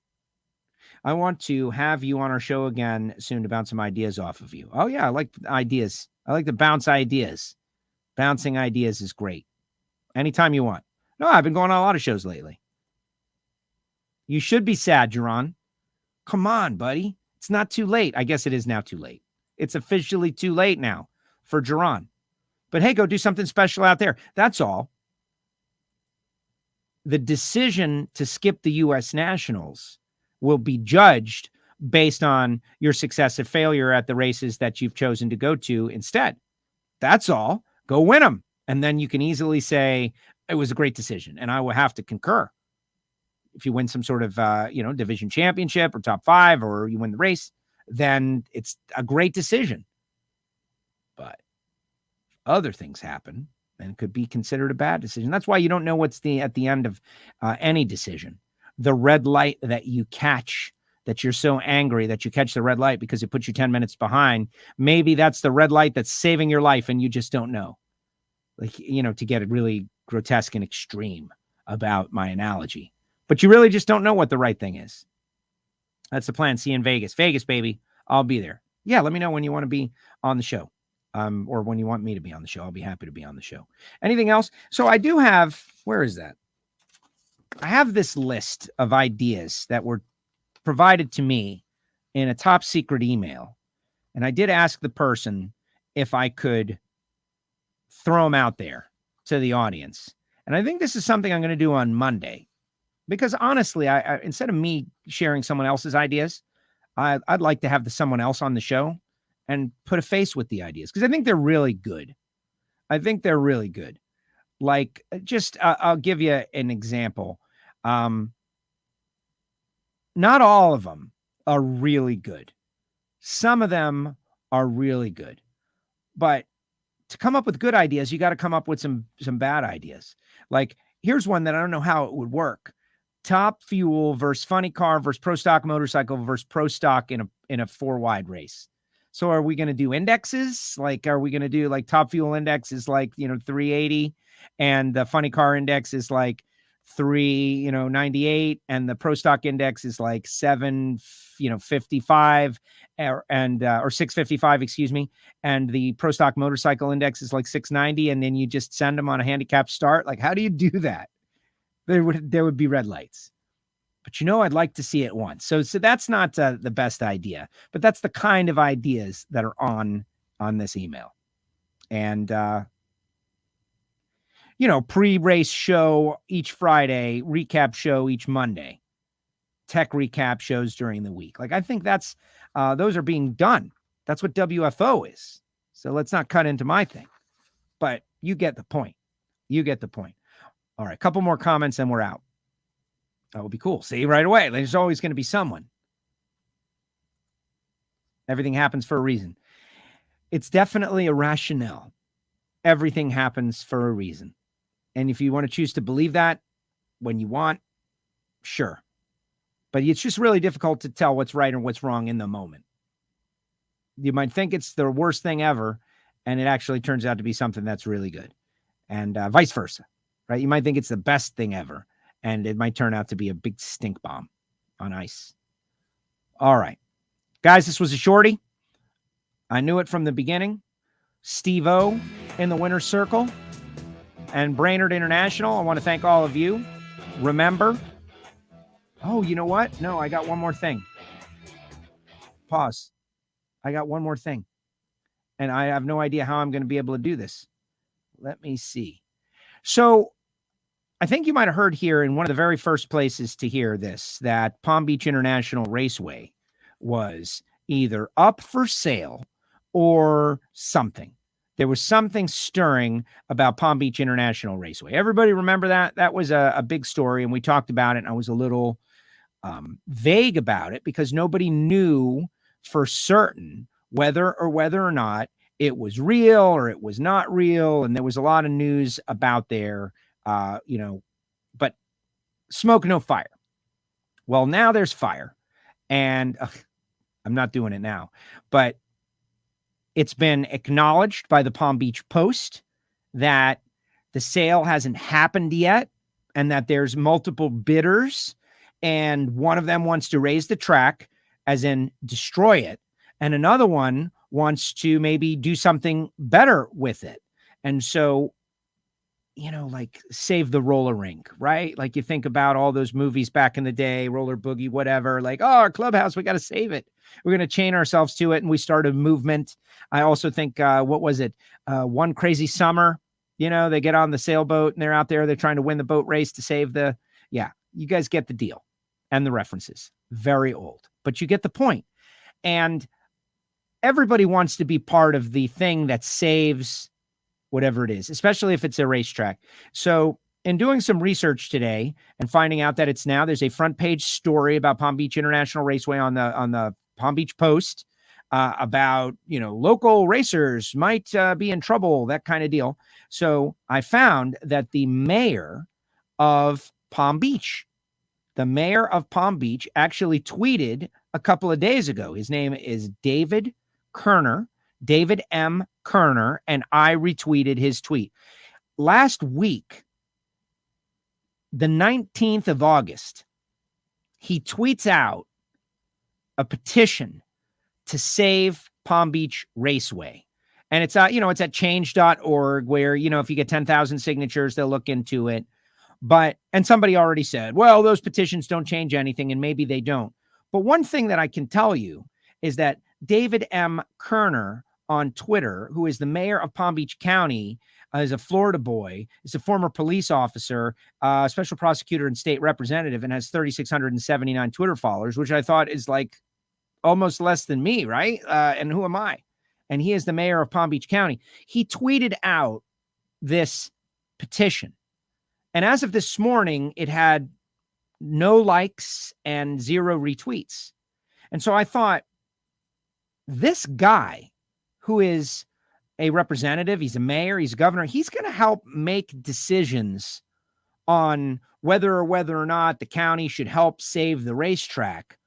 I want to have you on our show again soon to bounce some ideas off of you. Oh, yeah, I like ideas. I like to bounce ideas. Bouncing ideas is great. Anytime you want. No, I've been going on a lot of shows lately. You should be sad, Jerron. Come on, buddy. It's not too late. I guess it is now too late. It's officially too late now for Jerron. But hey, go do something special out there. That's all. The decision to skip the U.S. Nationals will be judged based on your success or failure at the races that you've chosen to go to instead. That's all. Go win them. And then you can easily say, it was a great decision. And I will have to concur. If you win some sort of, division championship or top 5, or you win the race, then it's a great decision. But other things happen and could be considered a bad decision. That's why you don't know what's at the end of any decision. The red light that you catch, that you're so angry that you catch the red light because it puts you 10 minutes behind. Maybe that's the red light that's saving your life and you just don't know. Like, to get really grotesque and extreme about my analogy. But you really just don't know what the right thing is. That's the plan. See you in Vegas. Vegas, baby. I'll be there. Yeah, let me know when you want to be on the show. Or when you want me to be on the show. I'll be happy to be on the show. Anything else? So I do have, where is that? I have this list of ideas that were provided to me in a top secret email. And I did ask the person if I could throw them out there to the audience. And I think this is something I'm going to do on Monday. Because honestly, I instead of me sharing someone else's ideas, I'd like to have someone else on the show and put a face with the ideas. Because I think they're really good. Like, just, I'll give you an example. Not all of them are really good. Some of them are really good. But to come up with good ideas, you got to come up with some bad ideas. Like, here's one that I don't know how it would work. Top Fuel versus Funny Car versus Pro Stock Motorcycle versus Pro Stock in a 4-wide race. So are we going to do indexes? Like, are we going to do like Top Fuel index is like, 380 and the Funny Car index is like 398 and the Pro Stock index is like 755 or 655, excuse me. And the Pro Stock Motorcycle index is like 690. And then you just send them on a handicap start. Like, how do you do that? There would be red lights. But I'd like to see it once. So that's not the best idea, but that's the kind of ideas that are on this email. And, pre-race show each Friday, recap show each Monday, tech recap shows during the week. Like, I think that's, those are being done. That's what WFO is. So let's not cut into my thing, but you get the point. All right. A couple more comments and we're out. That would be cool. See, right away. There's always going to be someone. Everything happens for a reason. It's definitely a rationale. Everything happens for a reason. And if you want to choose to believe that when you want, sure. But it's just really difficult to tell what's right and what's wrong in the moment. You might think it's the worst thing ever, and it actually turns out to be something that's really good. And vice versa, right? You might think it's the best thing ever, and it might turn out to be a big stink bomb on ice. All right. Guys, this was a shorty. I knew it from the beginning. Steve-O in the winner's circle and Brainerd International. I want to thank all of you. Remember. Oh, you know what? No, I got one more thing. Pause. I got one more thing. And I have no idea how I'm going to be able to do this. Let me see. So I think you might have heard here in one of the very first places to hear this, that Palm Beach International Raceway was either up for sale or something. There was something stirring about Palm Beach International Raceway. Everybody remember that? That was a big story, and we talked about it, and I was a little vague about it because nobody knew for certain whether or not it was real or it was not real, and there was a lot of news about there, but smoke, no fire. Well, now there's fire, and I'm not doing it now, but it's been acknowledged by the Palm Beach Post that the sale hasn't happened yet and that there's multiple bidders, and one of them wants to raise the track, as in destroy it, and another one wants to maybe do something better with it. And so, like save the roller rink, right? Like you think about all those movies back in the day, Roller Boogie, whatever, like, oh, our clubhouse, we got to save it. We're going to chain ourselves to it. And we start a movement. I also think, what was it? One Crazy Summer, they get on the sailboat and they're out there, they're trying to win the boat race to save you guys get the deal and the references. Very old, but you get the point. And everybody wants to be part of the thing that saves whatever it is, especially if it's a racetrack. So in doing some research today and finding out that there's a front page story about Palm Beach International Raceway on the Palm Beach Post about, local racers might be in trouble, that kind of deal. So I found that the mayor of Palm Beach actually tweeted a couple of days ago. His name is David M. Kerner, and I retweeted his tweet. Last week, the 19th of August, he tweets out a petition to save Palm Beach Raceway. And it's it's at change.org where, if you get 10,000 signatures, they'll look into it. And somebody already said, well, those petitions don't change anything, and maybe they don't. But one thing that I can tell you is that David M. Kerner on Twitter, who is the mayor of Palm Beach County, is a Florida boy, is a former police officer, special prosecutor and state representative, and has 3,679 Twitter followers, which I thought is like almost less than me, right? And who am I? And he is the mayor of Palm Beach County. He tweeted out this petition. And as of this morning, it had no likes and 0 retweets. And so I thought, this guy who is a representative, he's a mayor, he's a governor, he's going to help make decisions on whether or not the county should help save the racetrack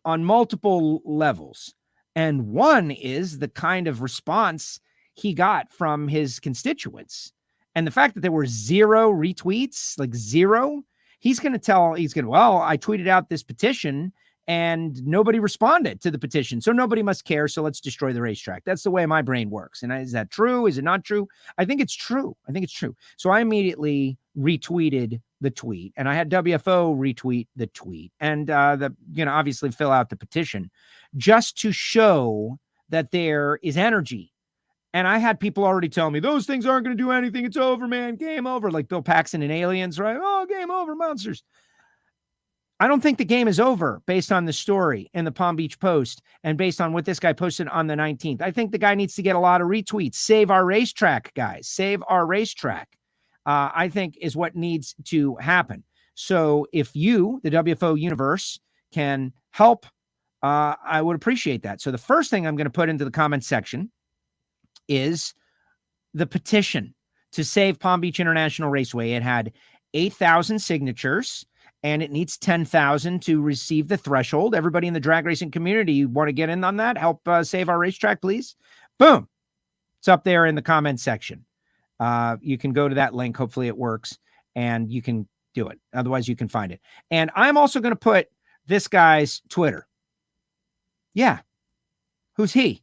on multiple levels. And one is the kind of response he got from his constituents. And the fact that there were 0 retweets, like 0, he's going to, well, I tweeted out this petition and nobody responded to the petition. So nobody must care. So let's destroy the racetrack. That's the way my brain works. And is that true? Is it not true? I think it's true. So I immediately retweeted the tweet, and I had WFO retweet the tweet, and obviously fill out the petition just to show that there is energy. And I had people already tell me those things aren't going to do anything. It's over, man. Game over. Like Bill Paxton and Aliens, right? Oh, game over, monsters. I don't think the game is over based on the story in the Palm Beach Post and based on what this guy posted on the 19th. I think the guy needs to get a lot of retweets. Save our racetrack, guys. Save our racetrack. I think is what needs to happen. So if you, the WFO universe, can help, I would appreciate that. So the first thing I'm going to put into the comments section is the petition to save Palm Beach International Raceway. It had 8,000 signatures, and it needs 10,000 to receive the threshold. Everybody in the drag racing community, you want to get in on that? Help save our racetrack, please. Boom. It's up there in the comments section. You can go to that link. Hopefully it works and you can do it. Otherwise you can find it. And I'm also going to put this guy's Twitter. Yeah. Who's he?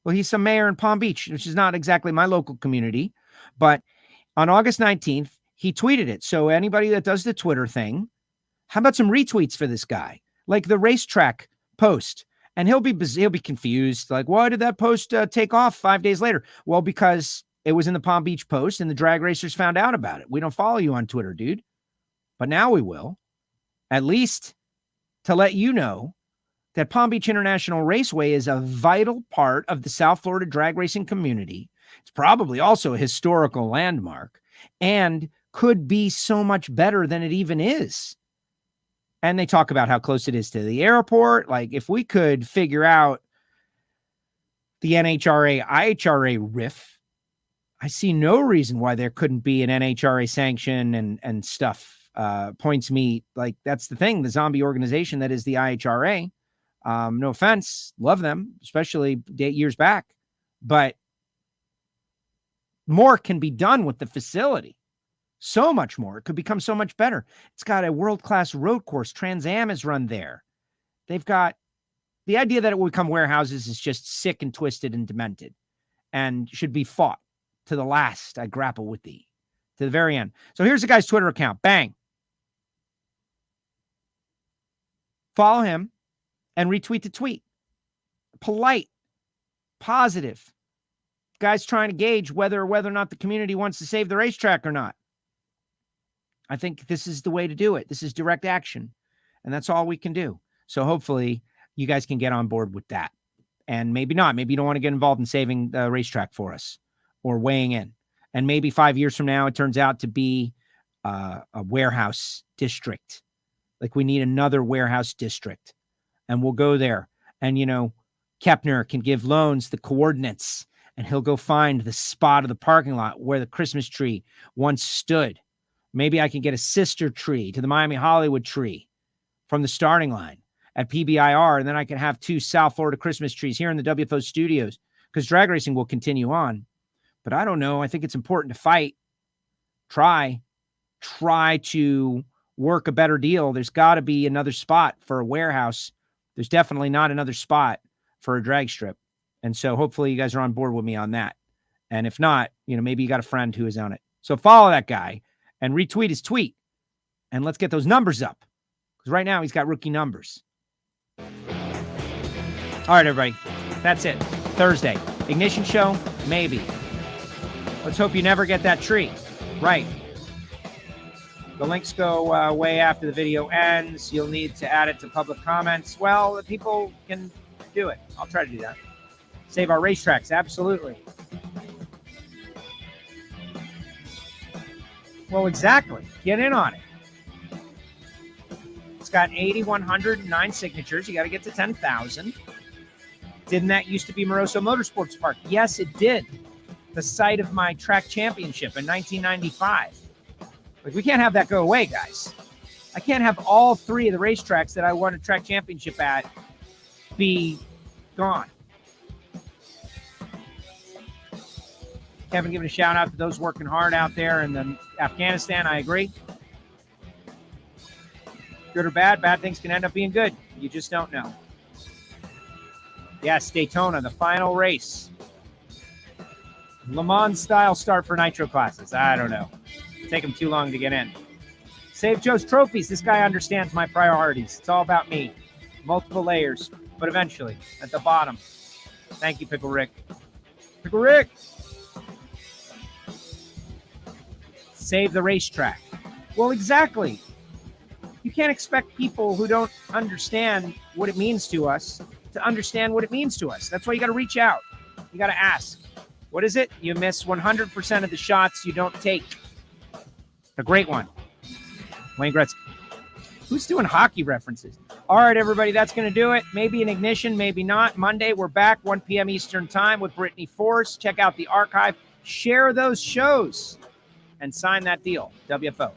Well, he's some mayor in Palm Beach, which is not exactly my local community, but on August 19th, he tweeted it. So anybody that does the Twitter thing, how about some retweets for this guy? Like the racetrack post. And he'll be confused. Like, why did that post take off 5 days later? Well, because it was in the Palm Beach Post and the drag racers found out about it. We don't follow you on Twitter, dude. But now we will. At least to let you know that Palm Beach International Raceway is a vital part of the South Florida drag racing community. It's probably also a historical landmark and could be so much better than it even is. And they talk about how close it is to the airport. Like, if we could figure out the NHRA, IHRA riff, I see no reason why there couldn't be an NHRA sanction and stuff, points meet. Like, that's the thing, the zombie organization that is the IHRA. No offense, love them, especially years back. But more can be done with the facility. So much more. It could become so much better. It's got a world-class road course. Trans Am is run there. They've got the idea that it will become warehouses is just sick and twisted and demented and should be fought to the last. I grapple with thee to the very end. So here's the guy's Twitter account. Bang. Follow him and retweet the tweet. Polite, positive. Guy's trying to gauge whether or not the community wants to save the racetrack or not. I think this is the way to do it. This is direct action. And that's all we can do. So hopefully you guys can get on board with that. And maybe not. Maybe you don't want to get involved in saving the racetrack for us or weighing in. And maybe 5 years from now, it turns out to be a warehouse district. Like, we need another warehouse district. And we'll go there. And, Kepner can give Loans the coordinates. And he'll go find the spot of the parking lot where the Christmas tree once stood. Maybe I can get a sister tree to the Miami Hollywood tree from the starting line at PBIR. And then I can have 2 South Florida Christmas trees here in the WFO studios, because drag racing will continue on. But I don't know. I think it's important to fight. Try to work a better deal. There's got to be another spot for a warehouse. There's definitely not another spot for a drag strip. And so hopefully you guys are on board with me on that. And if not, maybe you got a friend who is on it. So follow that guy and retweet his tweet. And let's get those numbers up. Because right now he's got rookie numbers. All right, everybody. That's it. Thursday. Ignition show? Maybe. Let's hope you never get that tree. Right. The links go way after the video ends. You'll need to add it to public comments. Well, the people can do it. I'll try to do that. Save our racetracks. Absolutely. Well, exactly. Get in on it. It's got 8,109 signatures. You got to get to 10,000. Didn't that used to be Moroso Motorsports Park? Yes, it did. The site of my track championship in 1995. Like, we can't have that go away, guys. I can't have all 3 of the racetracks that I won a track championship at be gone. Kevin giving a shout out to those working hard out there in Afghanistan. I agree. Good or bad, bad things can end up being good. You just don't know. Yes, Daytona, the final race. Le Mans style start for nitro classes. I don't know. Take them too long to get in. Save Joe's trophies. This guy understands my priorities. It's all about me. Multiple layers, but eventually at the bottom. Thank you, Pickle Rick. Pickle Rick. Save the racetrack. Well, exactly. You can't expect people who don't understand what it means to us to understand what it means to us. That's why you got to reach out. You got to ask. What is it? You miss 100% of the shots you don't take. The great one. Wayne Gretzky. Who's doing hockey references? All right, everybody, that's going to do it. Maybe an ignition, maybe not. Monday, we're back, 1 p.m. Eastern time with Brittany Force. Check out the archive. Share those shows and sign that deal. WFO.